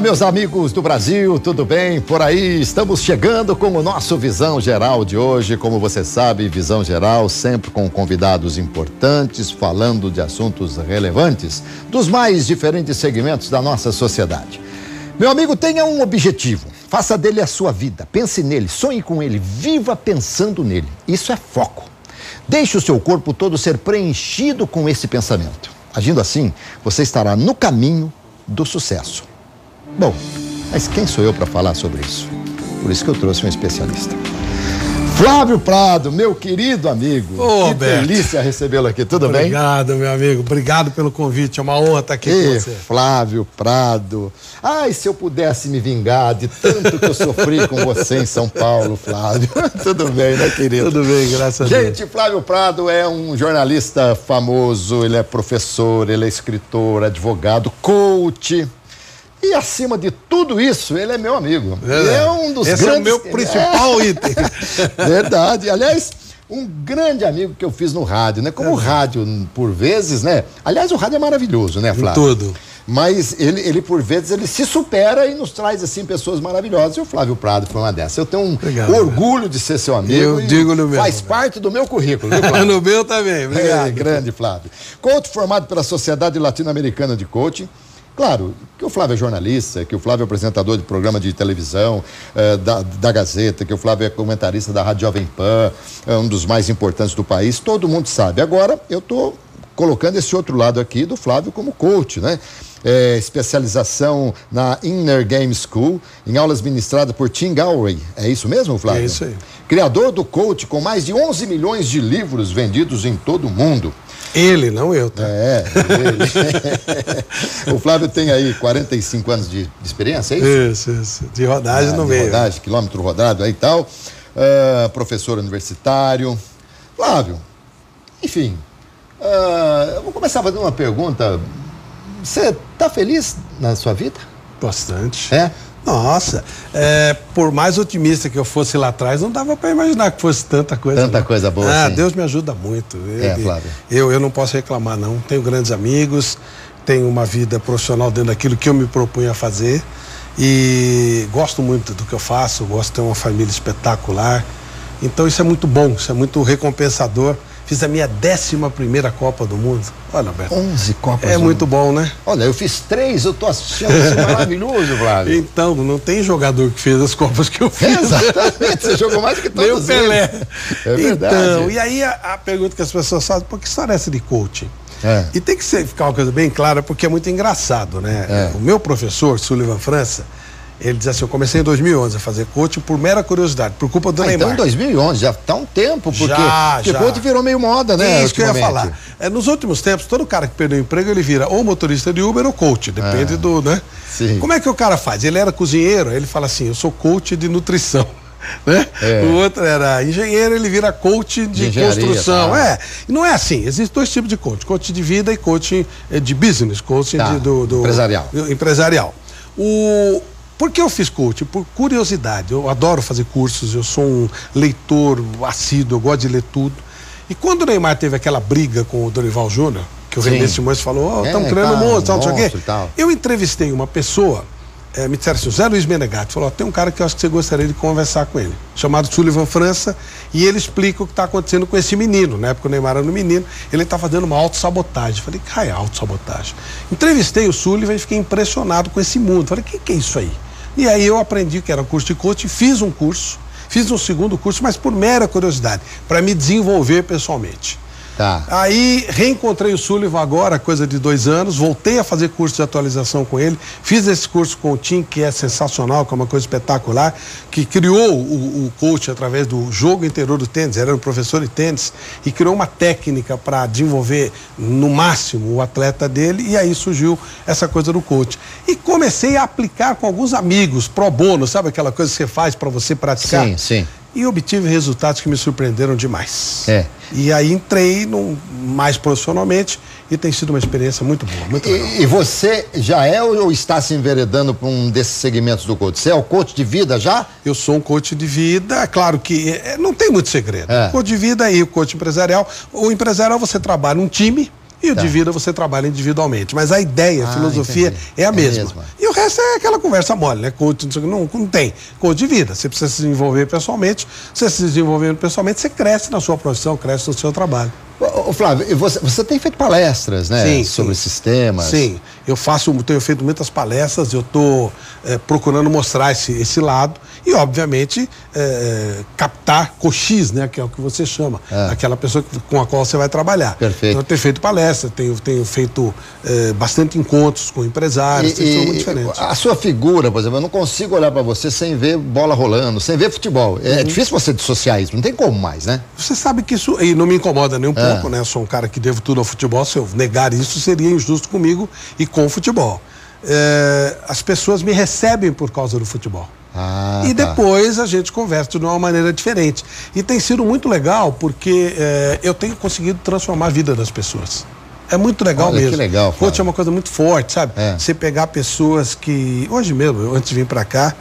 Olá, meus amigos do Brasil, tudo bem? Por aí, estamos chegando com o nosso Visão Geral de hoje. Como você sabe, Visão Geral sempre com convidados importantes, falando de assuntos relevantes dos mais diferentes segmentos da nossa sociedade. Meu amigo, tenha um objetivo, faça dele a sua vida, pense nele, sonhe com ele, viva pensando nele. Isso é foco. Deixe o seu corpo todo ser preenchido com esse pensamento. Agindo assim, você estará no caminho do sucesso. Bom, mas quem sou eu para falar sobre isso? Por isso que eu trouxe um especialista. Flávio Prado, meu querido amigo. Ô, que delícia recebê-lo aqui, tudo bem? Obrigado, meu amigo, obrigado pelo convite, é uma honra estar aqui com você. Flávio Prado. Ai, se eu pudesse me vingar de tanto que eu sofri com você em São Paulo, Flávio. Tudo bem, né, querido? Tudo bem, graças a Deus. Gente, Flávio Prado é um jornalista famoso, ele é professor, ele é escritor, advogado, coach. E acima de tudo isso, ele é meu amigo. Ele é um dos Esse grandes... é o meu principal item. Verdade. Aliás, um grande amigo que eu fiz no rádio, né? Como o rádio, por vezes, né? Aliás, o rádio é maravilhoso, né, Flávio? Tudo. Mas ele, por vezes, ele se supera e nos traz, assim, pessoas maravilhosas. E o Flávio Prado foi uma dessas. Eu tenho um orgulho de ser seu amigo. Eu digo no meu. Faz parte do meu currículo, viu, Flávio? No meu também, obrigado. Grande, Flávio. Coach formado pela Sociedade Latino-Americana de Coaching. Claro, que o Flávio é jornalista, que o Flávio é apresentador de programa de televisão, da Gazeta, que o Flávio é comentarista da Rádio Jovem Pan, um dos mais importantes do país, todo mundo sabe. Agora, eu estou colocando esse outro lado aqui do Flávio como coach, né? Especialização na Inner Game School, em aulas ministradas por Tim Gallwey. É isso mesmo, Flávio? É isso aí. Criador do coach com mais de 11 milhões de livros vendidos em todo o mundo. Ele, não eu, tá? Ele. O Flávio tem aí 45 anos de experiência, é isso? Isso. De rodagem no meio. Rodagem, quilômetro rodado aí e tal. Professor universitário. Flávio, enfim, eu vou começar fazendo uma pergunta. Você tá feliz na sua vida? Bastante. É? Nossa, por mais otimista que eu fosse lá atrás, não dava para imaginar que fosse tanta coisa. Tanta coisa boa, assim. Deus me ajuda muito. Flávio. Eu não posso reclamar, não. Tenho grandes amigos, tenho uma vida profissional dentro daquilo que eu me propunho a fazer e gosto muito do que eu faço, gosto de ter uma família espetacular. Então isso é muito bom, isso é muito recompensador. Fiz a minha 11ª Copa do Mundo. Olha, Alberto. 11 Copas. É muito bom, né? Olha, eu fiz 3, eu tô assistindo, isso é maravilhoso, Flávio. Então, não tem jogador que fez as Copas que eu fiz. Exatamente, você jogou mais do que todos. Nem o Pelé. É verdade. Então, e aí a pergunta que as pessoas fazem, por que história é essa de coaching? E tem que ficar uma coisa bem clara, porque é muito engraçado, né? O meu professor, Sullivan França, ele diz assim, eu comecei em 2011 a fazer coaching por mera curiosidade, por culpa do Neymar. Então em 2011, já tá um tempo, porque coaching virou meio moda, né? Isso que eu ia falar. Nos últimos tempos, todo cara que perdeu o emprego, ele vira ou motorista de Uber ou coach, depende do, né? Sim. Como é que o cara faz? Ele era cozinheiro, ele fala assim, eu sou coach de nutrição. Né? O outro era engenheiro, ele vira coach de construção. E não é assim, existem 2 tipos de coach, coach de vida e coach de business, coach do empresarial. Por que eu fiz coaching? Por curiosidade. Eu adoro fazer cursos, eu sou um leitor assíduo, eu gosto de ler tudo. E quando o Neymar teve aquela briga com o Dorival Júnior, que o René Simões falou, estamos criando um monstro, não sei o quê. Eu entrevistei uma pessoa, me disseram assim, o Zé Luiz Menegatti, falou, tem um cara que eu acho que você gostaria de conversar com ele, chamado Sullivan França, e ele explica o que está acontecendo com esse menino. Na época o Neymar era um menino, ele está fazendo uma autossabotagem. Falei, é autossabotagem. Entrevistei o Sullivan e fiquei impressionado com esse mundo. Falei, o que é isso aí? E aí eu aprendi que era um curso de coaching, fiz um curso, fiz um segundo curso, mas por mera curiosidade, para me desenvolver pessoalmente. Aí reencontrei o Sullivan agora, coisa de 2 anos, voltei a fazer curso de atualização com ele, fiz esse curso com o Tim, que é sensacional, que é uma coisa espetacular, que criou o coach através do jogo interior do tênis, ele era um professor de tênis, e criou uma técnica para desenvolver no máximo o atleta dele, e aí surgiu essa coisa do coach. E comecei a aplicar com alguns amigos, pro bono, sabe aquela coisa que você faz para você praticar? Sim. E obtive resultados que me surpreenderam demais. E aí entrei mais profissionalmente e tem sido uma experiência muito boa, muito legal. E você já é ou está se enveredando para um desses segmentos do coach? Você é o coach de vida já? Eu sou um coach de vida, claro que não tem muito segredo. O coach de vida e o coach empresarial. O empresarial você trabalha num time E o de vida você trabalha individualmente. Mas a ideia, a filosofia é a mesma. E o resto é aquela conversa mole, né? Coach, não tem. Coach de vida. Você precisa se desenvolver pessoalmente. Você se desenvolvendo pessoalmente, você cresce na sua profissão, cresce no seu trabalho. Ô Flávio, você tem feito palestras, né? Sim, sobre sistemas. Sim, tenho feito muitas palestras, eu estou procurando mostrar esse lado e, obviamente, captar coaches, né? Que é o que você chama, aquela pessoa com a qual você vai trabalhar. Perfeito. Então, eu tenho feito palestras, tenho feito bastante encontros com empresários, isso é muito diferente. A sua figura, por exemplo, eu não consigo olhar para você sem ver bola rolando, sem ver futebol. É difícil você dissociar isso, não tem como mais, né? Você sabe que isso, e não me incomoda nem um pouco, né? Eu sou um cara que devo tudo ao futebol. Se eu negar isso, seria injusto comigo e com o futebol. As pessoas me recebem por causa do futebol. E depois a gente conversa de uma maneira diferente. E tem sido muito legal porque eu tenho conseguido transformar a vida das pessoas. É muito legal mesmo. Que legal, Coach é uma coisa muito forte, sabe? Você pegar pessoas que... Hoje mesmo, antes de vir pra cá,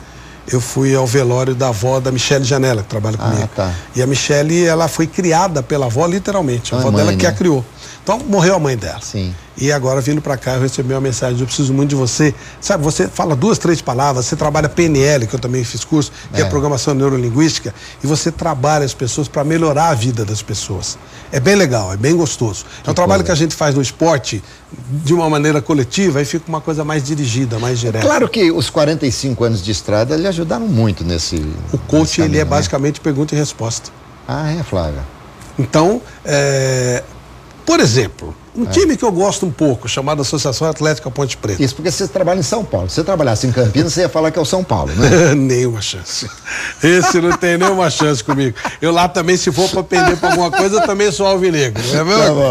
eu fui ao velório da avó da Michele Janela, que trabalha comigo. E a Michele, ela foi criada pela avó, literalmente. A avó dela que a criou. Então, morreu a mãe dela. Sim. E agora, vindo pra cá, eu recebi uma mensagem: eu preciso muito de você. Sabe, você fala 2, 3 palavras, você trabalha PNL, que eu também fiz curso, que é Programação Neurolinguística, e você trabalha as pessoas para melhorar a vida das pessoas. É bem legal, é bem gostoso. É um trabalho que a gente faz no esporte de uma maneira coletiva e fica uma coisa mais dirigida, mais direta. Claro que os 45 anos de estrada lhe ajudaram muito nesse... O coach, ele é basicamente pergunta e resposta. Flávia? Então, por exemplo, um time que eu gosto um pouco, chamado Associação Atlética Ponte Preta. Isso porque você trabalha em São Paulo. Se você trabalhasse em Campinas, você ia falar que é o São Paulo, né? Nenhuma chance. Esse não tem nenhuma chance comigo. Eu lá também, se for para perder para alguma coisa, eu também sou alvinegro. Não é mesmo?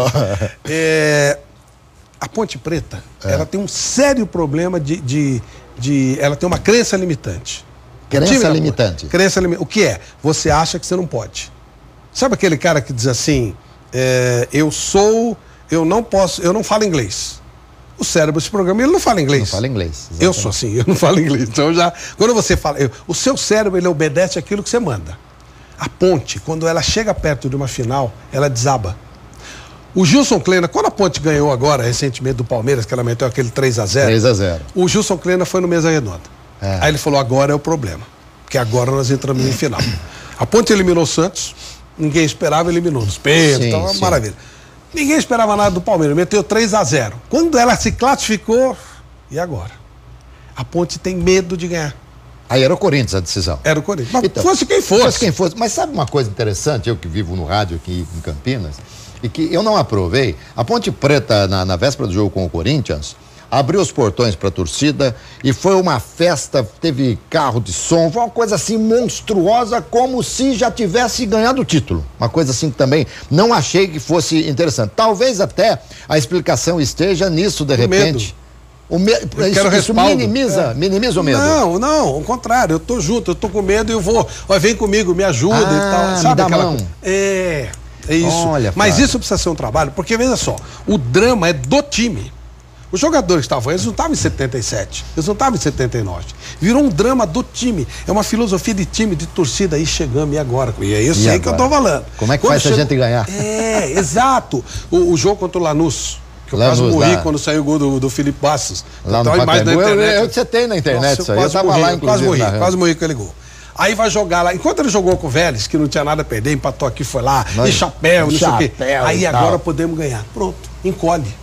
A Ponte Preta, ela tem um sério problema ela tem uma crença limitante. Crença limitante? Crença limitante. O que é? Você acha que você não pode. Sabe aquele cara que diz assim, eu não falo inglês. O cérebro se programa, ele não fala inglês. Não fala inglês. Exatamente. Eu sou assim, eu não falo inglês. Então quando você fala, o seu cérebro, ele obedece aquilo que você manda. A Ponte, quando ela chega perto de uma final, ela desaba. O Gilson Kleina, quando a Ponte ganhou agora, recentemente do Palmeiras, que ela meteu aquele 3-0. 3-0. O Gilson Kleina foi no Mesa Redonda. Aí ele falou, agora é o problema. Porque agora nós entramos em final. A Ponte eliminou o Santos, ninguém esperava, eliminou nos pênaltis, então maravilha. Ninguém esperava nada do Palmeiras, meteu 3-0. Quando ela se classificou, e agora? A Ponte tem medo de ganhar. Aí era o Corinthians a decisão. Era o Corinthians. Mas então, fosse quem fosse. Fosse quem fosse. Mas sabe uma coisa interessante, eu que vivo no rádio aqui em Campinas, e que eu não aprovei? A Ponte Preta, na véspera do jogo com o Corinthians, abriu os portões para a torcida e foi uma festa, teve carro de som, foi uma coisa assim monstruosa, como se já tivesse ganhado o título. Uma coisa assim que também não achei que fosse interessante. Talvez até a explicação esteja nisso, de repente. Isso minimiza o medo. Não, ao contrário, eu tô junto, eu tô com medo e eu vou, vem comigo, me ajuda e tal. Sabe aquela mão? É isso. Olha, mas isso precisa ser um trabalho, porque veja só, o drama é do time. Os jogadores que estavam, eles não estavam em 77, eles não estavam em 79. Virou um drama do time. É uma filosofia de time, de torcida. Aí chegamos, e agora? E é isso aí que eu tô falando. Como é que faz a gente ganhar? Exato. O jogo contra o Lanús, que eu quase morri quando saiu o gol do Felipe Bastos. Lá no Pacaembu, eu citei na internet isso aí. Eu tava lá, inclusive. Quase morri com aquele gol. Aí vai jogar lá. Enquanto ele jogou com o Vélez, que não tinha nada a perder, empatou aqui, foi lá, e chapéu, não sei o quê. Aí agora podemos ganhar. Pronto, encolhe.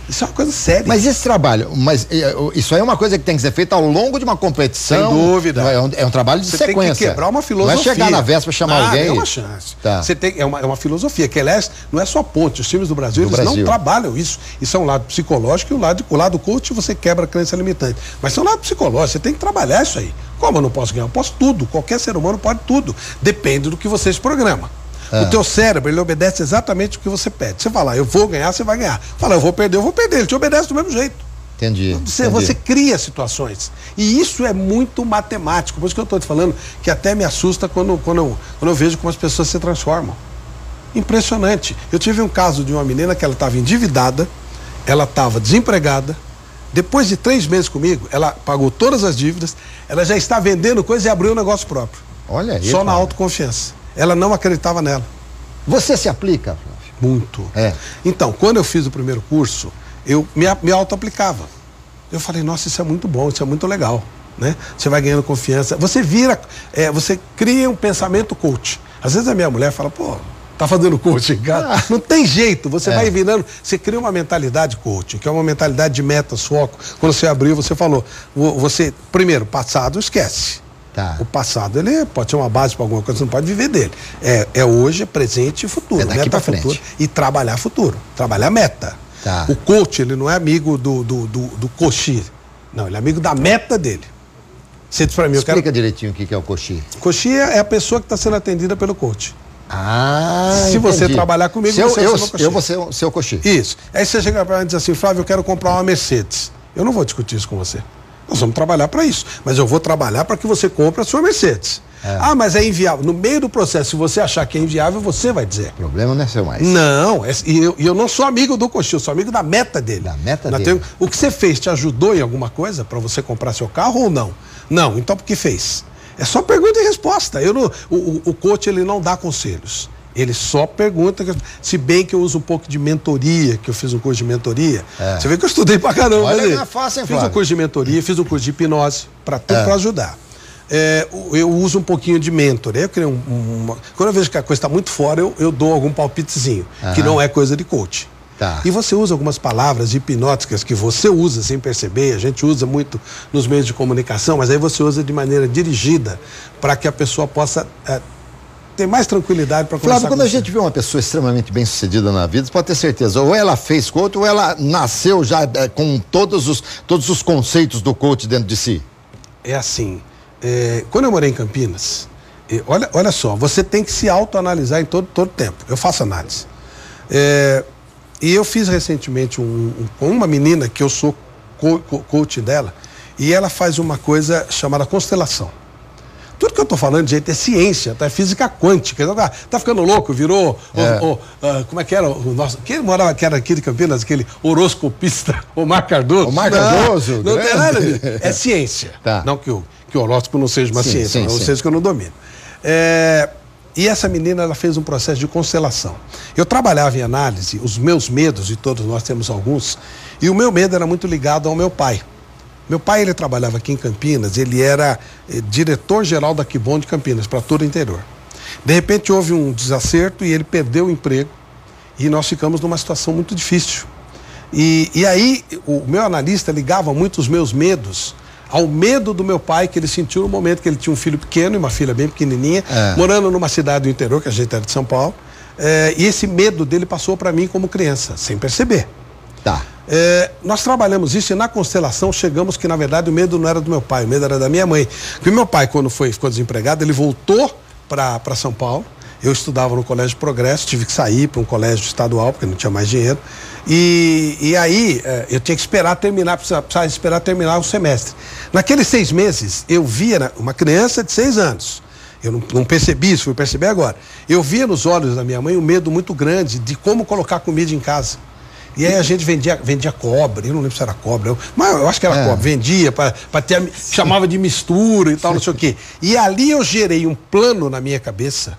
Isso é uma coisa séria. Mas esse trabalho, isso aí é uma coisa que tem que ser feita ao longo de uma competição. Sem dúvida. É um trabalho de sequência. Você tem que quebrar uma filosofia. Não é chegar na véspera e chamar alguém. É uma chance. Você tem, é uma filosofia, que aliás, não é só Ponte. Os times do Brasil, eles não trabalham isso. Isso é um lado psicológico e o lado coach você quebra a crença limitante. Mas é um lado psicológico, você tem que trabalhar isso aí. Como eu não posso ganhar? Eu posso tudo. Qualquer ser humano pode tudo. Depende do que você se programa. O teu cérebro, ele obedece exatamente o que você pede. Você fala, eu vou ganhar, você vai ganhar. Fala, eu vou perder. Ele te obedece do mesmo jeito. Entendi. Você cria situações. E isso é muito matemático. Por isso que eu estou te falando que até me assusta quando eu vejo como as pessoas se transformam. Impressionante. Eu tive um caso de uma menina que ela estava endividada, ela estava desempregada. Depois de 3 meses comigo, ela pagou todas as dívidas, ela já está vendendo coisa e abriu um negócio próprio. Olha aí. Só na autoconfiança. Ela não acreditava nela. Você se aplica, Flávio? Muito. Então, quando eu fiz o primeiro curso, eu me auto-aplicava. Eu falei, nossa, isso é muito bom, isso é muito legal, né? Você vai ganhando confiança, você você cria um pensamento coach. Às vezes a minha mulher fala, pô, tá fazendo coaching, cara? Não tem jeito, você vai virando, você cria uma mentalidade coaching, que é uma mentalidade de metas, foco. Quando você abriu, você falou, primeiro, passado, esquece. O passado, ele pode ser uma base para alguma coisa, você não pode viver dele. É hoje, presente e futuro. Daqui para frente. Futuro, e trabalhar futuro, trabalhar meta. O coach, ele não é amigo do coach. Não, ele é amigo da meta dele. Você diz para mim, explica direitinho o que é o coach. Coach é a pessoa que está sendo atendida pelo coach. Se entendi. Você trabalhar comigo, eu vou ser o seu coach. Isso. Aí você chega para mim e diz assim, Flávio, eu quero comprar uma Mercedes. Eu não vou discutir isso com você. Nós vamos trabalhar para isso. Mas eu vou trabalhar para que você compre a sua Mercedes. Mas é inviável. No meio do processo, se você achar que é inviável, você vai dizer. O problema não é seu mais. Não, eu não sou amigo do coach, eu sou amigo da meta dele. Da meta dele. O que você fez te ajudou em alguma coisa para você comprar seu carro ou não? Não, então por que fez? É só pergunta e resposta. O coach, ele não dá conselhos. Ele só pergunta, se bem que eu uso um pouco de mentoria, que eu fiz um curso de mentoria. Você vê que eu estudei pra caramba. Olha, não é fácil, hein, Flávio? Fiz um curso de mentoria, fiz um curso de hipnose, para ajudar. Eu uso um pouquinho de mentor. Eu criei quando eu vejo que a coisa está muito fora, eu dou algum palpitezinho, que não é coisa de coach. E você usa algumas palavras hipnóticas que você usa sem perceber, a gente usa muito nos meios de comunicação, mas aí você usa de maneira dirigida para que a pessoa possa ter mais tranquilidade para conversar. Flávio, quando a gente vê uma pessoa extremamente bem sucedida na vida, você pode ter certeza, ou ela fez coach, ou ela nasceu já com todos os conceitos do coach dentro de si. É assim, quando eu morei em Campinas, olha só, você tem que se autoanalisar em todo tempo. Eu faço análise. E eu fiz recentemente com uma menina que eu sou coach dela, e ela faz uma coisa chamada constelação. Tudo que eu estou falando, gente, é ciência, é física quântica. Tá ficando louco, virou. Como é que era o nosso. Quem morava, que era aqui de Campinas, aquele horoscopista, Omar Cardoso? Omar Cardoso? Não tem nada a ver. É ciência. Não que o horóscopo não seja uma ciência, ou seja, que eu não domino. E essa menina, ela fez um processo de constelação. Eu trabalhava em análise, os meus medos, e todos nós temos alguns, e o meu medo era muito ligado ao meu pai. Meu pai, ele trabalhava aqui em Campinas, ele era diretor-geral da Quibon de Campinas, para todo o interior. De repente houve um desacerto e ele perdeu o emprego e nós ficamos numa situação muito difícil. E aí o meu analista ligava muito os meus medos ao medo do meu pai, que ele sentiu no momento que ele tinha um filho pequeno e uma filha bem pequenininha, morando numa cidade do interior, que a gente era de São Paulo, e esse medo dele passou para mim como criança, sem perceber. Nós trabalhamos isso e na constelação chegamos que, na verdade, o medo não era do meu pai, o medo era da minha mãe. Porque o meu pai, quando ficou desempregado, ele voltou para São Paulo. Eu estudava no Colégio Progresso, tive que sair para um colégio estadual, porque não tinha mais dinheiro. E aí eu tinha que precisava esperar terminar o semestre. Naqueles 6 meses, eu via uma criança de 6 anos. Eu não percebi isso, fui perceber agora. Eu via nos olhos da minha mãe um medo muito grande de como colocar comida em casa. E aí a gente vendia cobra, eu não lembro se era cobra, mas eu acho que era cobra, vendia para ter, chamava de mistura e tal, não sei o quê. E ali eu gerei um plano na minha cabeça,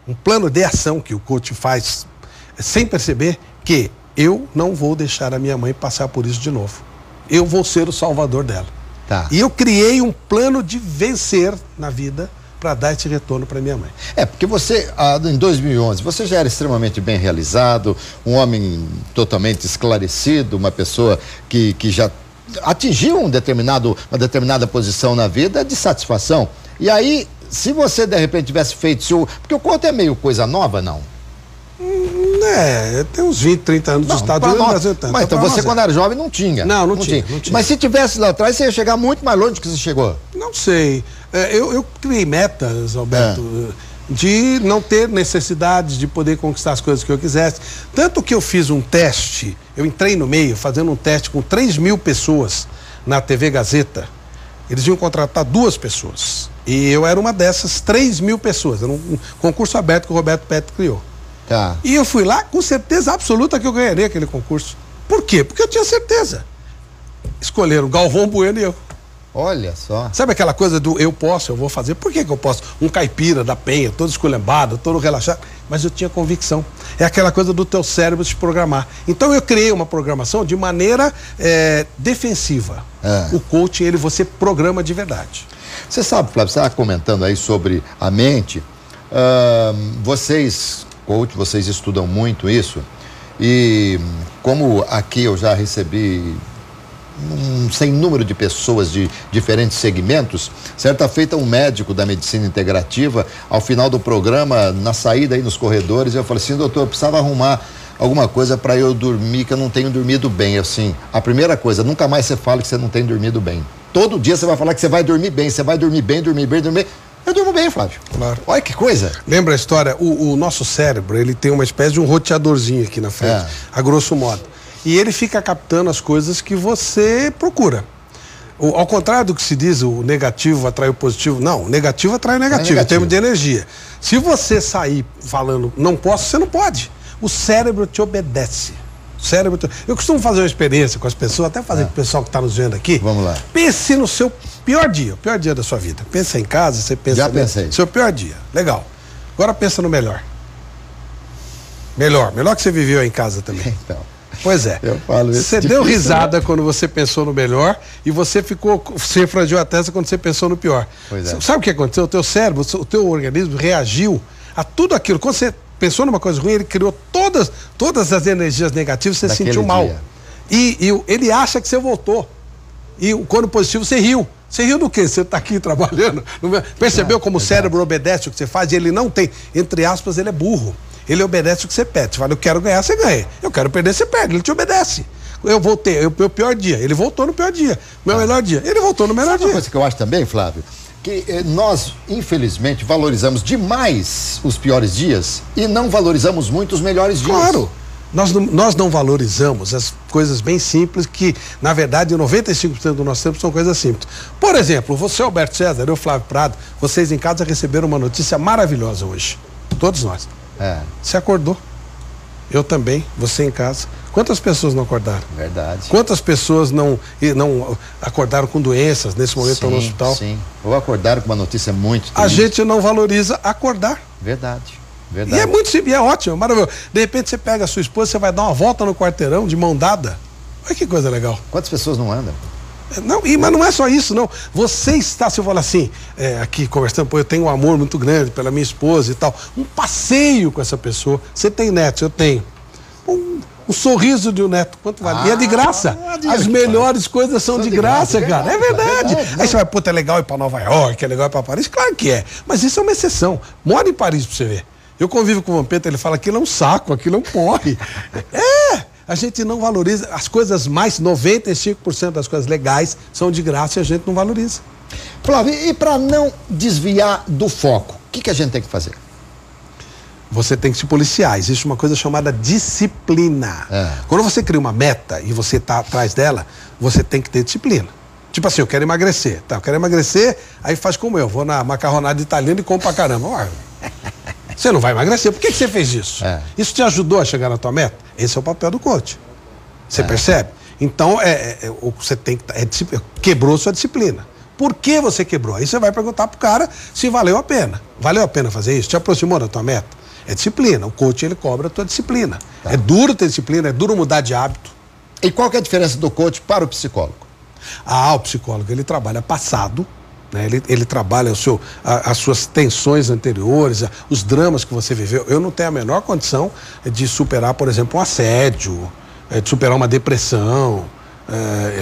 um plano de ação que o coach faz sem perceber, que eu não vou deixar a minha mãe passar por isso de novo. Eu vou ser o salvador dela. E eu criei um plano de vencer na vida para dar esse retorno para minha mãe. Porque você, em 2011, você já era extremamente bem realizado, um homem totalmente esclarecido, uma pessoa que já atingiu uma determinada posição na vida de satisfação. E aí, se você de repente tivesse feito porque o conto é meio coisa nova, não? Tem uns 20, 30 anos do Estado do Brasil. Mas então você, quando era jovem, não tinha. Não tinha. Mas se tivesse lá atrás, você ia chegar muito mais longe do que você chegou. Não sei. Eu criei metas, Alberto, de não ter necessidade de poder conquistar as coisas que eu quisesse. Tanto que eu fiz um teste, eu entrei no meio fazendo um teste com 3.000 pessoas na TV Gazeta. Eles iam contratar 2 pessoas. E eu era uma dessas 3.000 pessoas. Era um concurso aberto que o Roberto Petri criou. E eu fui lá com certeza absoluta que eu ganharia aquele concurso. Por quê? Porque eu tinha certeza. Escolheram Galvão Bueno e eu. Olha só. Sabe aquela coisa do eu posso, eu vou fazer? Por que eu posso? Um caipira da Penha, todo esculhambado, todo relaxado. mas eu tinha convicção. É aquela coisa do teu cérebro se programar. Então eu criei uma programação de maneira defensiva. O coaching, você programa de verdade. Você sabe, Flávio, você estava comentando aí sobre a mente. Vocês, coach, vocês estudam muito isso. E como aqui eu já recebi um sem número de pessoas de diferentes segmentos, certa feita um médico da medicina integrativa, ao final do programa, na saída aí nos corredores, eu falei assim, doutor, eu precisava arrumar alguma coisa para eu dormir, que eu não tenho dormido bem. Assim, a primeira coisa, nunca mais você fala que você não tem dormido bem. Todo dia você vai falar que você vai dormir bem, você vai dormir bem, dormir bem, dormir bem. Eu durmo bem, Flávio. Claro. Olha que coisa. Lembra a história? O nosso cérebro, ele tem uma espécie de um roteadorzinho aqui na frente, a grosso modo. E ele fica captando as coisas que você procura. Ao contrário do que se diz, o negativo atrai o positivo. Não, o negativo atrai o negativo, em termos de energia. Se você sair falando não posso, você não pode. O cérebro te obedece. Eu costumo fazer uma experiência com as pessoas, até fazer com o pessoal que está nos vendo aqui. Vamos lá. Pense no seu pior dia da sua vida. Pensa em casa, você pensa... Já pensei. Seu pior dia, legal. Agora pensa no melhor. Melhor que você viveu aí em casa também. Então. Pois é. Eu falo isso. Você deu risada quando você pensou no melhor e você frangiu a testa quando você pensou no pior. Pois é. Sabe o que aconteceu? O teu cérebro, o teu organismo reagiu a tudo aquilo. Quando você pensou numa coisa ruim, ele criou todas as energias negativas, você sentiu mal. E ele acha que você voltou. E quando positivo, você riu. Você riu do quê? Você está aqui trabalhando. Percebeu como o cérebro obedece o que você faz? E ele não tem, entre aspas, ele é burro. Ele obedece o que você pede. Você fala, eu quero ganhar, você ganha. Eu quero perder, você perde. Ele te obedece. Eu voltei, meu pior dia. Ele voltou no pior dia. Meu melhor dia. Ele voltou no melhor dia. Uma coisa que eu acho também, Flávio, que nós, infelizmente, valorizamos demais os piores dias e não valorizamos muito os melhores dias. Claro. Nós não valorizamos as coisas bem simples que, na verdade, 95% do nosso tempo são coisas simples. Por exemplo, você, Alberto César, eu, Flávio Prado, vocês em casa receberam uma notícia maravilhosa hoje. Todos nós. Você acordou. Eu também, você em casa. Quantas pessoas não acordaram? Verdade. Quantas pessoas não acordaram com doenças, nesse momento estão no hospital? Sim, ou acordaram com uma notícia muito triste. A gente não valoriza acordar. Verdade. E é muito simples, é ótimo, é maravilhoso. De repente você pega a sua esposa, você vai dar uma volta no quarteirão de mão dada. Olha que coisa legal. Quantas pessoas não andam? Não, mas não é só isso, não. Você está, se eu falar assim, aqui conversando, pô, eu tenho um amor muito grande pela minha esposa e tal. Um passeio com essa pessoa. Você tem netos, eu tenho. O sorriso de um neto, quanto vale? E é de graça. As melhores coisas são de graça, cara. É verdade. Aí você vai, puta, é legal ir pra Nova York, é legal ir pra Paris. Claro que é. Mas isso é uma exceção. Mora em Paris pra você ver. Eu convivo com o Vampeta, ele fala, aquilo é um saco, aquilo é um porre. A gente não valoriza. As coisas mais, 95% das coisas legais são de graça e a gente não valoriza. Flávio, e para não desviar do foco, o que a gente tem que fazer? Você tem que se policiar. Existe uma coisa chamada disciplina. Quando você cria uma meta e você está atrás dela, você tem que ter disciplina. Tipo assim, eu quero emagrecer. Tá, eu quero emagrecer, aí faz como eu. Vou na macarronada italiana e como pra caramba. Você não vai emagrecer. Por que você fez isso? Isso te ajudou a chegar na tua meta? Esse é o papel do coach. Você percebe? Então, você tem que... quebrou sua disciplina. Por que você quebrou? Aí você vai perguntar pro cara se valeu a pena. Valeu a pena fazer isso? Te aproximou da tua meta? É disciplina. O coach, ele cobra a tua disciplina. É duro ter disciplina, é duro mudar de hábito. E qual que é a diferença do coach para o psicólogo? O psicólogo, ele trabalha passado, né? Ele trabalha as suas tensões anteriores, os dramas que você viveu. Eu não tenho a menor condição de superar, por exemplo, um assédio, de superar uma depressão,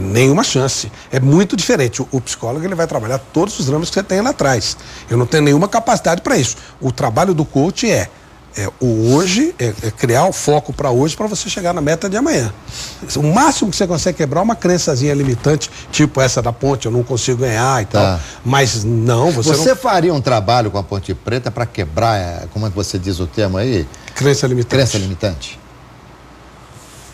nenhuma chance. É muito diferente. O psicólogo, ele vai trabalhar todos os dramas que você tem lá atrás. Eu não tenho nenhuma capacidade para isso. O trabalho do coach o hoje, criar o foco para hoje para você chegar na meta de amanhã. O máximo que você consegue quebrar é uma crençazinha limitante, tipo essa da ponte, eu não consigo ganhar e tal. Mas não, você faria um trabalho com a Ponte Preta para quebrar, como é que você diz o termo aí? Crença limitante. Crença limitante.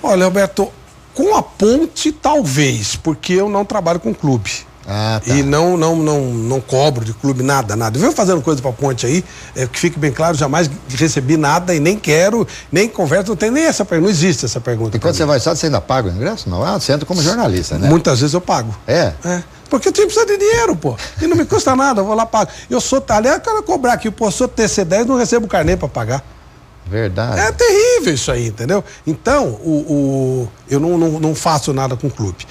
Olha, Alberto, com a ponte talvez, porque eu não trabalho com clube. E não cobro de clube nada. Eu venho fazendo coisa pra ponte aí, que fique bem claro, jamais recebi nada e nem quero, nem converso, não tem nem essa pergunta, não existe essa pergunta. E quando você vai só, você ainda paga o ingresso? Não, você entra como jornalista, né? Muitas vezes eu pago. Porque o time precisa de dinheiro, pô. E não me custa nada, eu vou lá pago. Eu sou, aliás, eu quero cobrar aqui, pô, sou TC10, não recebo carnê pra pagar. Verdade. É terrível isso aí, entendeu? Então, eu não faço nada com o clube.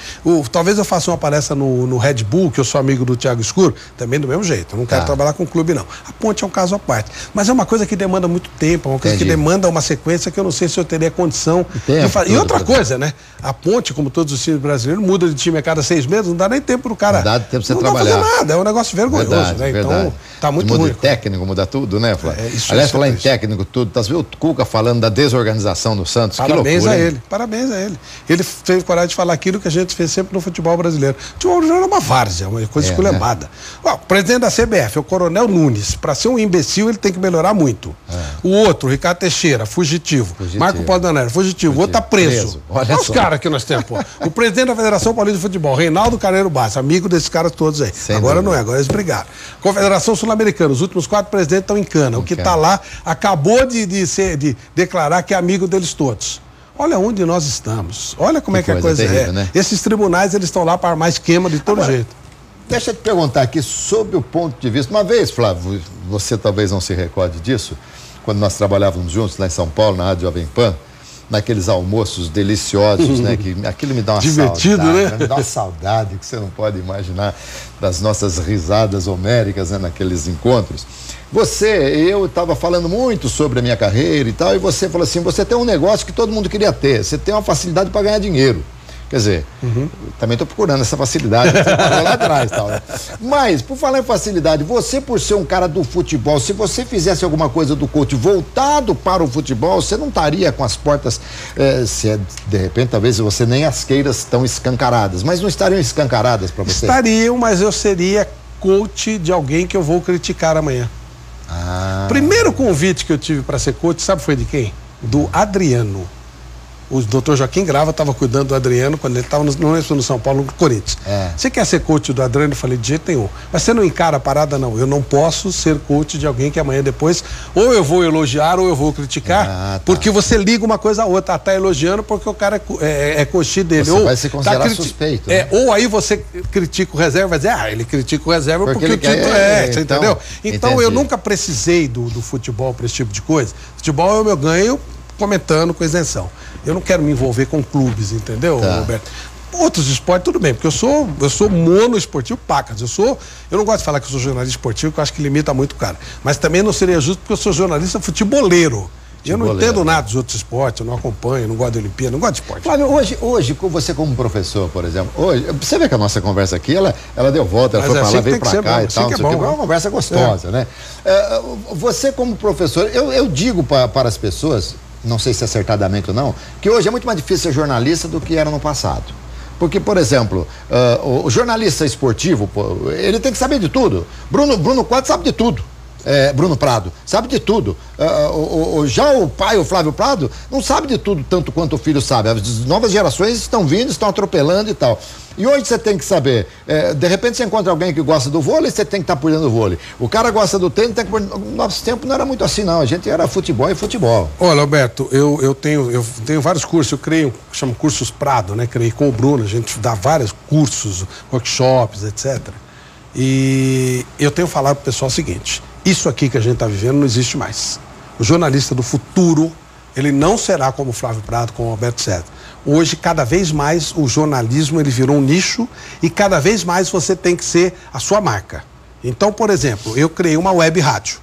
Talvez eu faça uma palestra no Red Bull, que eu sou amigo do Thiago Escuro, também do mesmo jeito. Eu não quero trabalhar com o clube, não. A Ponte é um caso à parte. Mas é uma coisa que demanda muito tempo, é uma coisa que demanda uma sequência que eu não sei se eu teria condição de fazer. E outra coisa, né? A Ponte, como todos os times brasileiros, muda de time a cada 6 meses, não dá nem tempo do cara. Não dá tempo pra você não trabalhar. Não dá pra fazer nada, é um negócio vergonhoso, né? Então, tá muito ruim. Muda de técnico, muda tudo, né, Flávio? Aliás, falar em técnico, tudo, tá vendo o Cuca falando da desorganização no Santos? Parabéns que loucura, a ele, parabéns a ele. Ele teve coragem de falar aquilo que a gente fez sempre no futebol brasileiro. O futebol brasileiro é uma várzea, uma coisa esculhambada. Né? O presidente da CBF, o Coronel Nunes, para ser um imbecil, ele tem que melhorar muito. O outro, o Ricardo Teixeira, fugitivo. Marco Paulo fugitivo. O outro tá preso. Olha os caras que nós temos, pô. O presidente da Federação Paulista de Futebol, Reinaldo Carneiro Bastos, amigo desses caras todos aí. Agora não é, agora eles brigaram. Confederação Sul-Americana, os últimos 4 presidentes estão em cana. O que tá lá acabou de declarar que é amigo deles todos. Olha onde nós estamos. Olha como é que a coisa terrível, né? Esses tribunais, eles estão lá para armar esquema de todo jeito. Deixa eu te perguntar aqui sobre o ponto de vista. Uma vez, Flávio, você talvez não se recorde disso, quando nós trabalhávamos juntos lá em São Paulo, na Rádio Jovem Pan, naqueles almoços deliciosos, né? Que aquilo me dá uma divertido, saudade, né? Me dá uma saudade que você não pode imaginar das nossas risadas homéricas, né, naqueles encontros. Eu estava falando muito sobre a minha carreira e tal, e você falou assim, você tem um negócio que todo mundo queria ter, você tem uma facilidade para ganhar dinheiro. Quer dizer, também estou procurando essa facilidade que você falou lá atrás, tal, né? Mas, por falar em facilidade, você, por ser um cara do futebol, se você fizesse alguma coisa do coach voltado para o futebol, você não estaria com as portas, de repente, talvez você nem as queiras tão escancaradas, mas não estariam escancaradas para você? Estariam, mas eu seria coach de alguém que eu vou criticar amanhã. Primeiro convite que eu tive para ser coach, sabe foi de quem? Do Adriano. O doutor Joaquim Grava estava cuidando do Adriano quando ele estava no São Paulo, no Corinthians. Você quer ser coach do Adriano? Eu falei, de jeito nenhum. Mas você não encara a parada, não. Eu não posso ser coach de alguém que amanhã depois ou eu vou elogiar ou eu vou criticar, porque você liga uma coisa a outra. Tá elogiando porque o cara é coach dele. Você vai se considerar suspeito. Né? Ou aí você critica o reserva, vai dizer, ele critica o reserva porque o título você entendeu? Então eu nunca precisei do futebol para esse tipo de coisa. Futebol eu ganho comentando com isenção. Eu não quero me envolver com clubes, entendeu, Roberto? Outros esportes, tudo bem, porque eu sou monoesportivo pacas. Eu não gosto de falar que eu sou jornalista esportivo, porque eu acho que limita muito o cara. Mas também não seria justo porque eu sou jornalista futeboleiro. Eu não entendo nada dos outros esportes, eu não acompanho, eu não gosto de Olimpíada, não gosto de esporte. Flávio, hoje, você como professor, por exemplo, você vê que a nossa conversa aqui, ela deu volta, ela foi pra lá, veio pra cá e tal, é uma conversa gostosa, né? Você como professor, eu digo para as pessoas, não sei se acertadamente ou não, que hoje é muito mais difícil ser jornalista do que era no passado. Porque, por exemplo, o jornalista esportivo, ele tem que saber de tudo. Bruno Quadro sabe de tudo. Bruno Prado, sabe de tudo. Já o pai, o Flávio Prado, não sabe de tudo tanto quanto o filho sabe. As novas gerações estão vindo, estão atropelando e tal. E hoje você tem que saber, de repente você encontra alguém que gosta do vôlei, você tem que estar por dentro do vôlei. O cara gosta do tênis, tem que... No nosso tempo não era muito assim, não. A gente era futebol e futebol. Olha, Alberto, eu tenho vários cursos, eu creio, chamo cursos Prado, né? Criei com o Bruno, a gente dá vários cursos, workshops, etc. E eu tenho falado pro pessoal o seguinte: isso aqui que a gente está vivendo não existe mais. O jornalista do futuro, ele não será como o Flávio Prado, como o Alberto César. Hoje, cada vez mais, o jornalismo ele virou um nicho e cada vez mais você tem que ser a sua marca. Então, por exemplo, eu criei uma web rádio.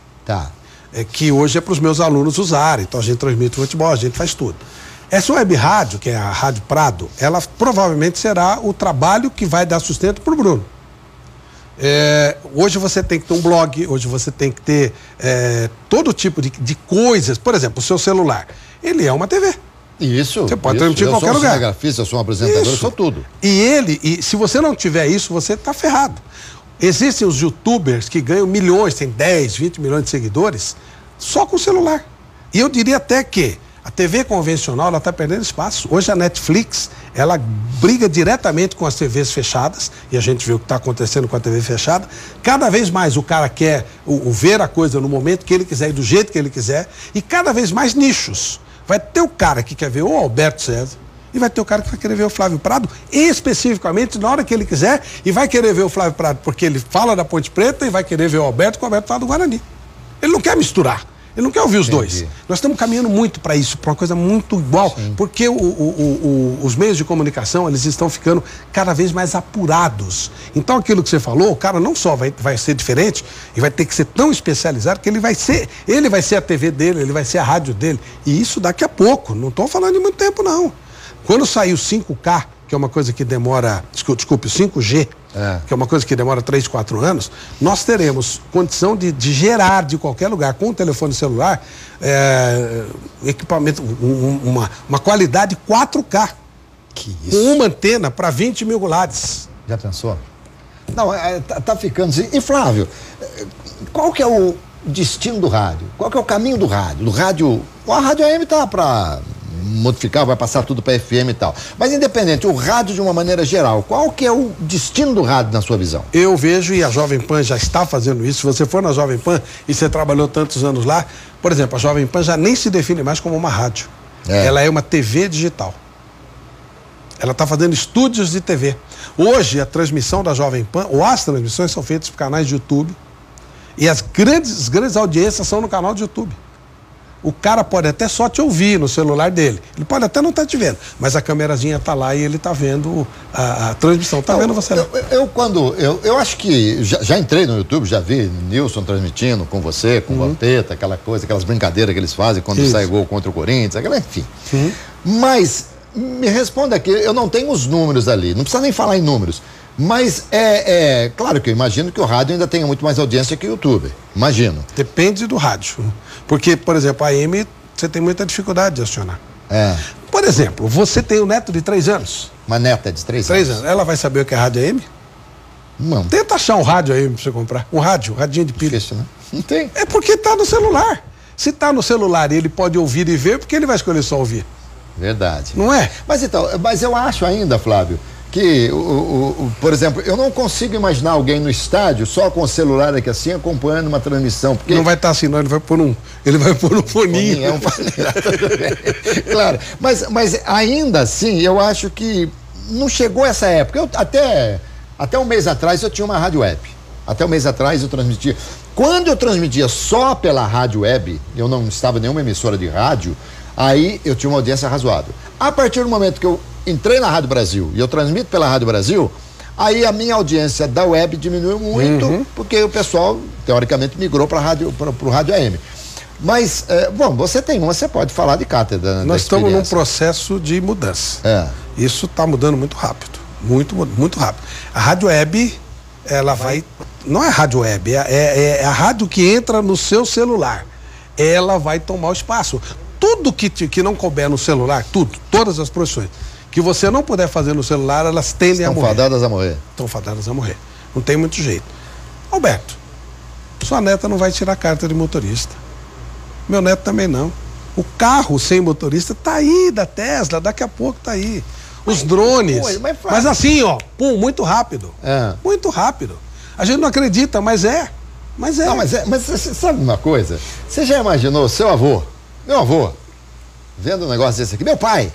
Que hoje é para os meus alunos usarem. Então, a gente transmite futebol, a gente faz tudo. Essa web rádio, que é a Rádio Prado, ela provavelmente será o trabalho que vai dar sustento para o Bruno. Hoje você tem que ter um blog, hoje você tem que ter todo tipo de coisas. Por exemplo, o seu celular, ele é uma TV. Isso. Você pode transmitir em qualquer lugar. Eu sou um cinegrafista, eu sou um apresentador, eu sou tudo. E se você não tiver isso, você está ferrado. Existem os youtubers que ganham milhões, tem 10, 20 milhões de seguidores, só com o celular. E eu diria até que a TV convencional, ela está perdendo espaço. Hoje a Netflix, ela briga diretamente com as TVs fechadas, e a gente vê o que está acontecendo com a TV fechada. Cada vez mais o cara quer ver a coisa no momento que ele quiser e do jeito que ele quiser, e cada vez mais nichos. Vai ter o cara que quer ver o Alberto César, e vai ter o cara que vai querer ver o Flávio Prado, especificamente na hora que ele quiser, e vai querer ver o Flávio Prado porque ele fala da Ponte Preta, e vai querer ver o Alberto, que o Alberto fala do Guarani. Ele não quer misturar. Ele não quer ouvir os dois. Nós estamos caminhando muito para isso, para uma coisa muito igual, porque os meios de comunicação, eles estão ficando cada vez mais apurados. Então, aquilo que você falou, o cara não só vai ser diferente, e vai ter que ser tão especializado, que ele vai ser a TV dele, ele vai ser a rádio dele. E isso daqui a pouco, não estou falando de muito tempo, não. Quando sair o 5K, que é uma coisa que demora, desculpe, o 5G, que é uma coisa que demora 3, 4 anos, nós teremos condição de gerar de qualquer lugar, com o telefone celular, equipamento, uma qualidade 4K. Que isso? Com uma antena para 20 mil lares. Já pensou? Não, tá ficando assim. E Flávio, qual que é o destino do rádio? Qual que é o caminho do rádio? A rádio AM tá para modificar, vai passar tudo para FM e tal. Mas independente, o rádio de uma maneira geral, qual que é o destino do rádio na sua visão? Eu vejo, e a Jovem Pan já está fazendo isso, se você for na Jovem Pan e você trabalhou tantos anos lá, por exemplo, a Jovem Pan já nem se define mais como uma rádio. Ela é uma TV digital. Ela está fazendo estúdios de TV. Hoje, a transmissão da Jovem Pan, ou as transmissões são feitas por canais de YouTube, e as grandes audiências são no canal de YouTube. O cara pode até só te ouvir no celular dele. Ele pode até não estar te vendo, mas a câmerazinha está lá e ele está vendo a transmissão. Está vendo você? Eu acho que já entrei no YouTube, já vi Nilson transmitindo com você, com o Vampeta, aquela coisa, aquelas brincadeiras que eles fazem quando sai gol contra o Corinthians, enfim. Mas me responda aqui, eu não tenho os números ali, não precisa nem falar em números. Mas claro que eu imagino que o rádio ainda tenha muito mais audiência que o YouTube. Imagino. Depende do rádio. Porque, por exemplo, a AM, você tem muita dificuldade de acionar. Por exemplo, você tem um neto de 3 anos. Uma neta de 3 anos. 3 anos. Ela vai saber o que é rádio AM? Não. Tenta achar um rádio AM pra você comprar. Um radinho de pilha. Difícil, né? Não tem. É porque tá no celular. Se tá no celular e ele pode ouvir e ver, porque ele vai escolher só ouvir. Verdade. Não é? Mas eu acho ainda, Flávio, que, por exemplo, eu não consigo imaginar alguém no estádio só com o celular aqui assim, acompanhando uma transmissão. Porque... Não vai estar assim, não, ele vai pôr um foninho. Claro, mas ainda assim, eu acho que não chegou essa época. Até um mês atrás eu tinha uma rádio web. Até um mês atrás eu transmitia. Quando eu transmitia só pela rádio web, eu não estava em nenhuma emissora de rádio, aí eu tinha uma audiência razoável. A partir do momento que eu entrei na Rádio Brasil e eu transmito pela Rádio Brasil, aí a minha audiência da web diminuiu muito, porque o pessoal, teoricamente, migrou para o rádio AM. Mas, você pode falar de cátedra. Nós estamos num processo de mudança. Isso está mudando muito rápido. Muito rápido. A Rádio Web, ela vai... Não é Rádio Web, é a rádio que entra no seu celular. Ela vai tomar o espaço. Tudo que não couber no celular, todas as profissões que você não puder fazer no celular, elas tendem a morrer. Estão fadadas a morrer. Estão fadadas a morrer. Não tem muito jeito. Alberto, sua neta não vai tirar carta de motorista. Meu neto também não. O carro sem motorista tá aí, da Tesla, daqui a pouco tá aí. Os drones. Mas assim, pum, muito rápido. Muito rápido. A gente não acredita, mas é. Mas você sabe uma coisa? Você já imaginou seu avô, meu avô, vendo um negócio desse aqui, meu pai,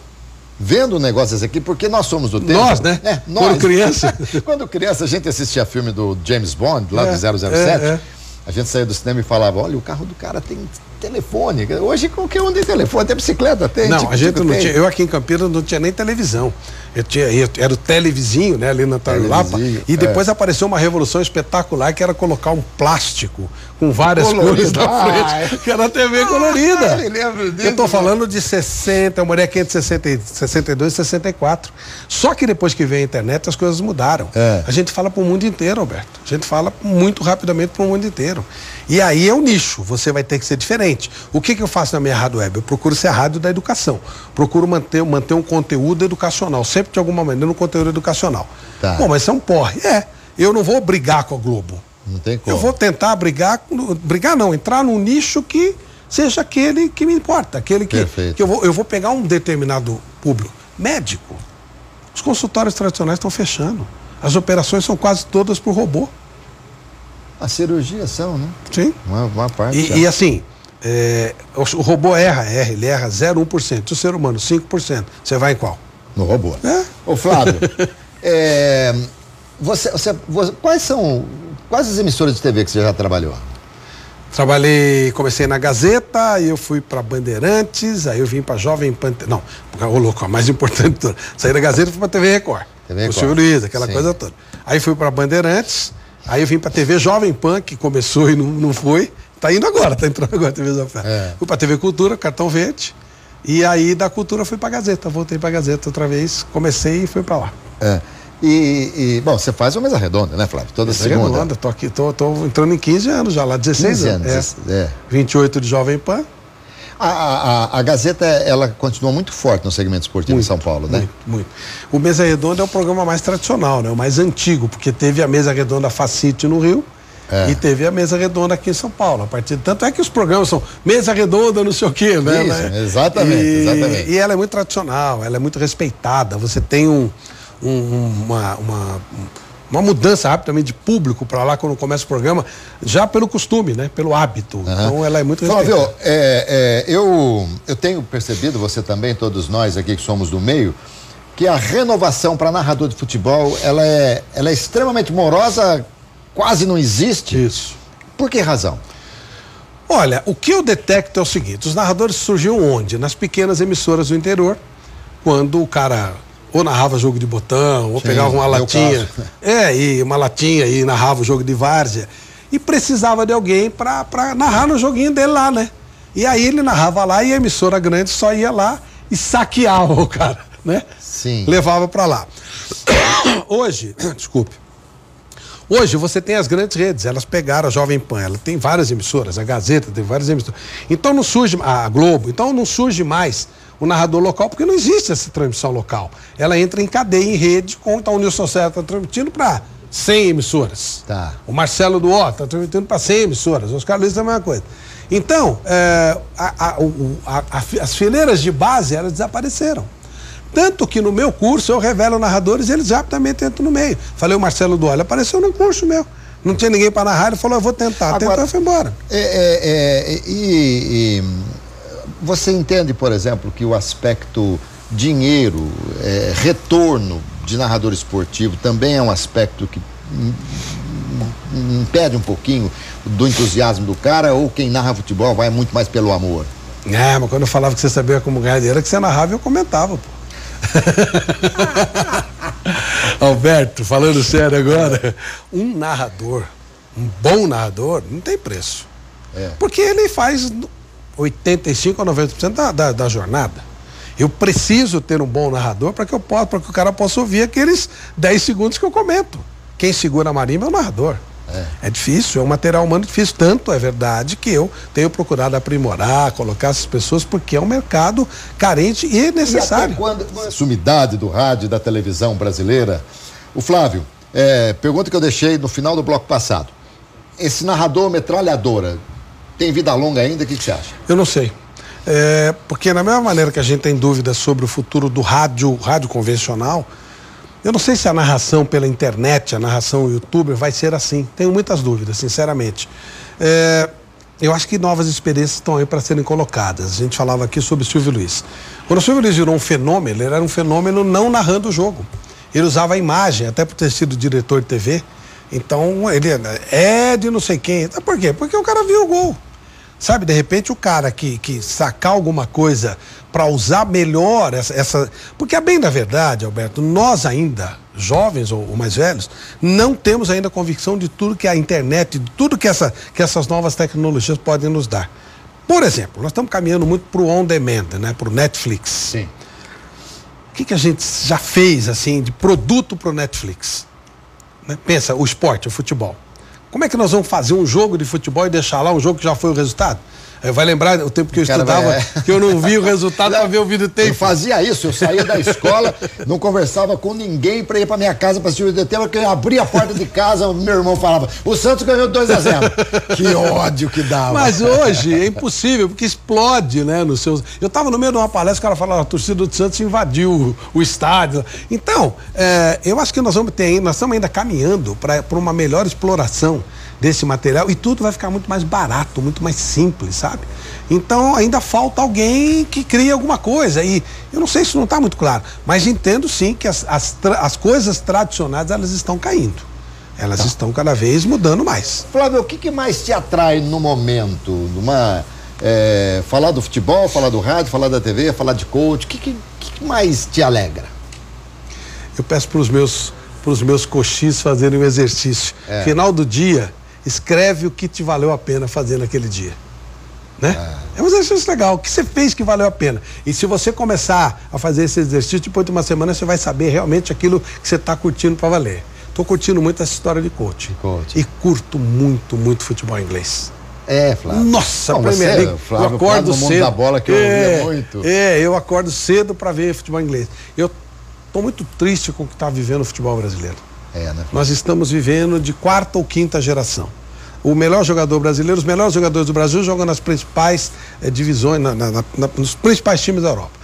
vendo um negócio desse aqui, porque nós somos do tempo. Nós, né? Nós. Quando criança. Quando criança, a gente assistia filme do James Bond, lá do 007. A gente saía do cinema e falava, olha, o carro do cara tem telefone. Hoje qualquer um tem telefone, até bicicleta tem. Não, a gente não tinha. Eu aqui em Campinas não tinha nem televisão. Era o televizinho, né, ali na Tarulapa. E depois apareceu uma revolução espetacular que era colocar um plástico com várias cores na frente. Que era a TV colorida. Eu tô falando de 60, eu morei aqui entre 62 e 64. Só que depois que veio a internet as coisas mudaram. A gente fala pro mundo inteiro, Alberto. A gente fala muito rapidamente pro mundo inteiro. E aí é o nicho, você vai ter que ser diferente. O que eu faço na minha rádio web? Eu procuro ser a rádio da educação. Procuro manter um conteúdo educacional, sempre de alguma maneira um conteúdo educacional. Bom, mas isso é um porre. Eu não vou brigar com a Globo. Não tem como. Eu vou tentar entrar num nicho que seja aquele que me importa, aquele que eu vou pegar um determinado público. Médico. Os consultórios tradicionais estão fechando. As operações são quase todas por robô. As cirurgias são, né? Sim. Uma parte. E assim, o robô ele erra 0,1%. E o ser humano, 5%. Você vai em qual? No robô. Ô, Flávio, quais as emissoras de TV que você já trabalhou? Comecei na Gazeta, aí eu fui para Bandeirantes, aí eu vim para Jovem Pan, não, ô louco, a mais importante, saí da Gazeta e fui para TV Record. O Silvio Luiz, aquela coisa toda. Aí fui para Bandeirantes, aí eu vim para TV Jovem Pan, que começou e não foi, tá indo agora, tá entrando agora a TV Jovem Pan. Fui para TV Cultura, Cartão Verde, e aí da Cultura fui para Gazeta, voltei para Gazeta outra vez, comecei e fui para lá. Bom, você faz uma mesa redonda, né, Flávio? Toda segunda. Mesa redonda, tô aqui, tô entrando em 15 anos já, lá 16 anos. 28 de Jovem Pan. A Gazeta, ela continua muito forte no segmento esportivo em São Paulo, né? Muito. O Mesa Redonda é o programa mais tradicional, né? O mais antigo, porque teve a Mesa Redonda Facite no Rio e teve a Mesa Redonda aqui em São Paulo. Tanto é que os programas são Mesa Redonda, não sei o quê, né? Isso, exatamente. E ela é muito tradicional, ela é muito respeitada. Você tem uma mudança rapidamente de público para lá quando começa o programa, já pelo costume, né? Pelo hábito. Então ela é muito respeitada. Flávio, eu tenho percebido, você também, todos nós aqui que somos do meio, que a renovação para narrador de futebol, ela é extremamente morosa, quase não existe. Isso. Por que razão? Olha, o que eu detecto é o seguinte: os narradores surgiam onde? Nas pequenas emissoras do interior, quando o cara ou narrava jogo de botão, ou pegava uma latinha, e uma latinha e narrava o jogo de várzea, e precisava de alguém para narrar no joguinho dele lá, né? E aí ele narrava lá e a emissora grande só ia lá e saqueava o cara, né? Sim. Levava para lá. Hoje você tem as grandes redes, elas pegaram a Jovem Pan, ela tem várias emissoras, a Gazeta tem várias emissoras. Então não surge, a Globo, então não surge mais o narrador local, porque não existe essa transmissão local. Ela entra em cadeia, em rede, então o Nilson Serra está transmitindo para 100 emissoras. Tá. O Marcelo Duó está transmitindo para 100 emissoras. Os Carlos é a mesma coisa. Então, as fileiras de base, elas desapareceram. Tanto que no meu curso eu revelo narradores e eles rapidamente entram no meio. Falei, o Marcelo Duó, ele apareceu no curso meu. Não tinha ninguém para narrar, ele falou, eu vou tentar. Tentou e foi embora. Você entende, por exemplo, que o aspecto dinheiro, retorno de narrador esportivo também é um aspecto que impede um pouquinho do entusiasmo do cara, ou quem narra futebol vai muito mais pelo amor? Mas quando eu falava que você sabia como ganhar dinheiro, que você narrava, eu comentava, pô. Alberto, falando sério agora, um bom narrador, não tem preço. Porque ele faz 85 a 90% da jornada. Eu preciso ter um bom narrador para que o cara possa ouvir aqueles 10 segundos que eu comento. Quem segura a marimba é o narrador. É difícil, é um material humano difícil. Tanto é verdade que eu tenho procurado aprimorar, colocar essas pessoas, porque é um mercado carente e necessário. E até quando a sumidade do rádio e da televisão brasileira, o Flávio, pergunta que eu deixei no final do bloco passado. Esse narrador metralhadora tem vida longa ainda? O que você acha? Eu não sei. Porque da mesma maneira que a gente tem dúvidas sobre o futuro do rádio convencional, eu não sei se a narração pela internet, a narração youtuber vai ser assim. Tenho muitas dúvidas, sinceramente. Eu acho que novas experiências estão aí para serem colocadas. A gente falava aqui sobre o Silvio Luiz. Quando o Silvio Luiz virou um fenômeno, ele era um fenômeno não narrando o jogo. Ele usava a imagem, até por ter sido diretor de TV. Então, ele é de não sei quem. Por quê? Porque o cara viu o gol. Sabe, de repente o cara que sacar alguma coisa para usar melhor essa... Porque a bem da verdade, Alberto, nós ainda, jovens ou mais velhos, não temos ainda convicção de tudo que a internet, de tudo que essas novas tecnologias podem nos dar. Por exemplo, nós estamos caminhando muito para o on-demand, né, para o Netflix. Sim. O que a gente já fez, assim, de produto para o Netflix? Né? Pensa, o esporte, o futebol. Como é que nós vamos fazer um jogo de futebol e deixar lá um jogo que já foi o resultado? Vai lembrar o tempo que eu estudava, que eu não vi o resultado para ver o videotape. Eu fazia isso, eu saía da escola, não conversava com ninguém para ir para minha casa para assistir o videotape, porque eu abria a porta de casa, o meu irmão falava, o Santos ganhou 2-0. Que ódio que dava. Mas hoje é impossível, porque explode, né, nos seus... Eu estava no meio de uma palestra, o cara falava, a torcida do Santos invadiu o estádio. Então, eu acho que nós estamos ainda caminhando para uma melhor exploração desse material, e tudo vai ficar muito mais barato, muito mais simples, sabe? Então ainda falta alguém que crie alguma coisa, e eu não sei se não está muito claro, mas entendo sim que as coisas tradicionais, elas estão caindo. Elas estão cada vez mudando mais. Flávio, o que mais te atrai no momento? Falar do futebol, falar do rádio, falar da TV, falar de coach, o que mais te alegra? Eu peço para os meus coxis fazerem um exercício. Final do dia, escreve o que te valeu a pena fazer naquele dia. Né? É um exercício legal. O que você fez que valeu a pena? E se você começar a fazer esse exercício, depois de uma semana você vai saber realmente aquilo que você está curtindo para valer. Estou curtindo muito essa história de coaching. E curto muito, muito futebol inglês. Flávio. Nossa, Premier League. Flávio, eu acordo cedo. Mundo da bola que eu ouvia muito. Eu acordo cedo para ver futebol inglês. Eu estou muito triste com o que está vivendo o futebol brasileiro. Né? Nós estamos vivendo de 4ª ou 5ª geração. O melhor jogador brasileiro, os melhores jogadores do Brasil jogam nas principais divisões, nos principais times da Europa.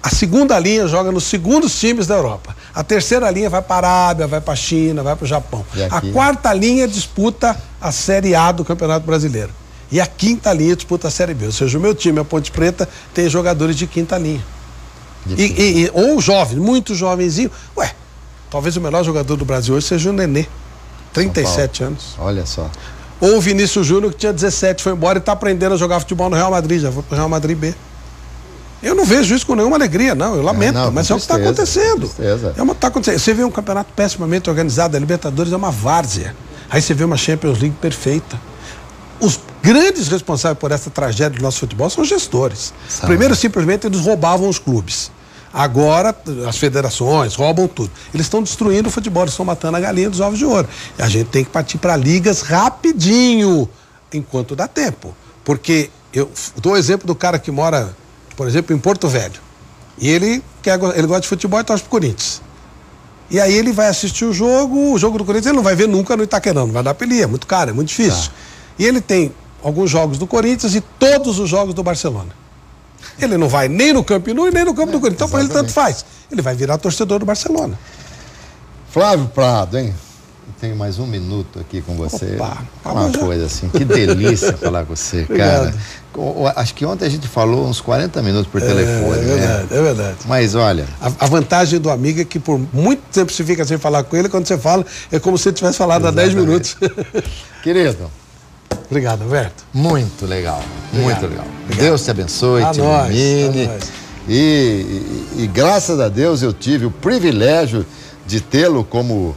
A segunda linha joga nos segundos times da Europa. A terceira linha vai para a Arábia, vai para a China, vai para o Japão. A 4ª linha disputa a Série A do Campeonato Brasileiro. E a 5ª linha disputa a Série B. Ou seja, o meu time, a Ponte Preta, tem jogadores de 5ª linha. Ou jovens, muito jovenzinho. Talvez o melhor jogador do Brasil hoje seja o Nenê. 37 anos. Olha só. Ou o Vinícius Júnior, que tinha 17, foi embora e está aprendendo a jogar futebol no Real Madrid, já foi para o Real Madrid B. Eu não vejo isso com nenhuma alegria, não, eu lamento, mas é o que está acontecendo. Tá acontecendo. Você vê um campeonato pessimamente organizado, a Libertadores é uma várzea. Aí você vê uma Champions League perfeita. Os grandes responsáveis por essa tragédia do nosso futebol são gestores. Primeiro, simplesmente, eles roubavam os clubes. Agora, as federações roubam tudo. Eles estão destruindo o futebol, eles estão matando a galinha dos ovos de ouro. E a gente tem que partir para ligas rapidinho, enquanto dá tempo. Porque eu dou o exemplo do cara que mora, por exemplo, em Porto Velho. E ele gosta de futebol e torce pro Corinthians. E aí ele vai assistir o jogo do Corinthians, ele não vai ver nunca no Itaquerão, não vai dar pra ele ir, é muito caro, é muito difícil. E ele tem alguns jogos do Corinthians e todos os jogos do Barcelona. Ele não vai nem no Camp Nou e nem no campo do Corinthians. Então, para ele, tanto faz. Ele vai virar torcedor do Barcelona. Flávio Prado, hein? Eu tenho mais um minuto aqui com você. Uma coisa assim, que delícia falar com você, cara. Acho que ontem a gente falou uns 40 minutos por telefone. É verdade. Mas olha... A vantagem do amigo é que por muito tempo você fica sem falar com ele, quando você fala, é como se você tivesse falado há 10 minutos. Querido... Obrigado, Alberto. Muito legal, muito legal. Deus te abençoe, te ilumine. E graças a Deus eu tive o privilégio de tê-lo como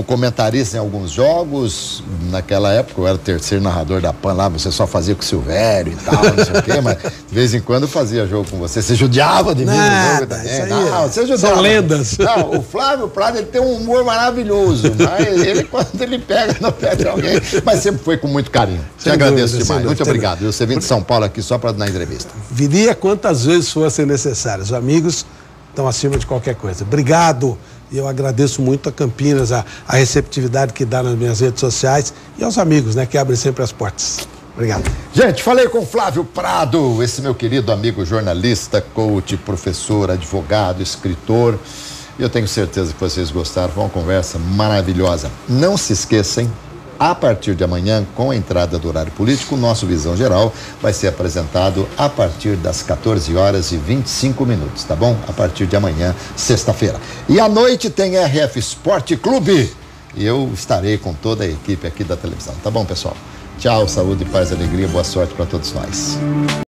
comentarista em alguns jogos. Naquela época eu era o terceiro narrador da PAN lá, você só fazia com o Silvério e tal, não sei o quê, mas de vez em quando eu fazia jogo com você. Você judiava de mim no jogo também. Não, você judiava. São lendas. Não, o Flávio Prado, ele tem um humor maravilhoso, mas ele, quando ele pega, não perde alguém, mas sempre foi com muito carinho. Te agradeço demais. Muito obrigado. Você vem de São Paulo aqui só para dar entrevista. Viria quantas vezes fossem necessárias. Os amigos estão acima de qualquer coisa. Obrigado. E eu agradeço muito a Campinas, a receptividade que dá nas minhas redes sociais e aos amigos, né, que abrem sempre as portas. Obrigado. Gente, falei com Flávio Prado, esse meu querido amigo jornalista, coach, professor, advogado, escritor. E eu tenho certeza que vocês gostaram, foi uma conversa maravilhosa. Não se esqueçam, a partir de amanhã, com a entrada do horário político, o nosso Visão Geral vai ser apresentado a partir das 14h25, tá bom? A partir de amanhã, sexta-feira. E à noite tem RF Esporte Clube. E eu estarei com toda a equipe aqui da televisão, tá bom, pessoal? Tchau, saúde, paz, alegria, boa sorte para todos nós.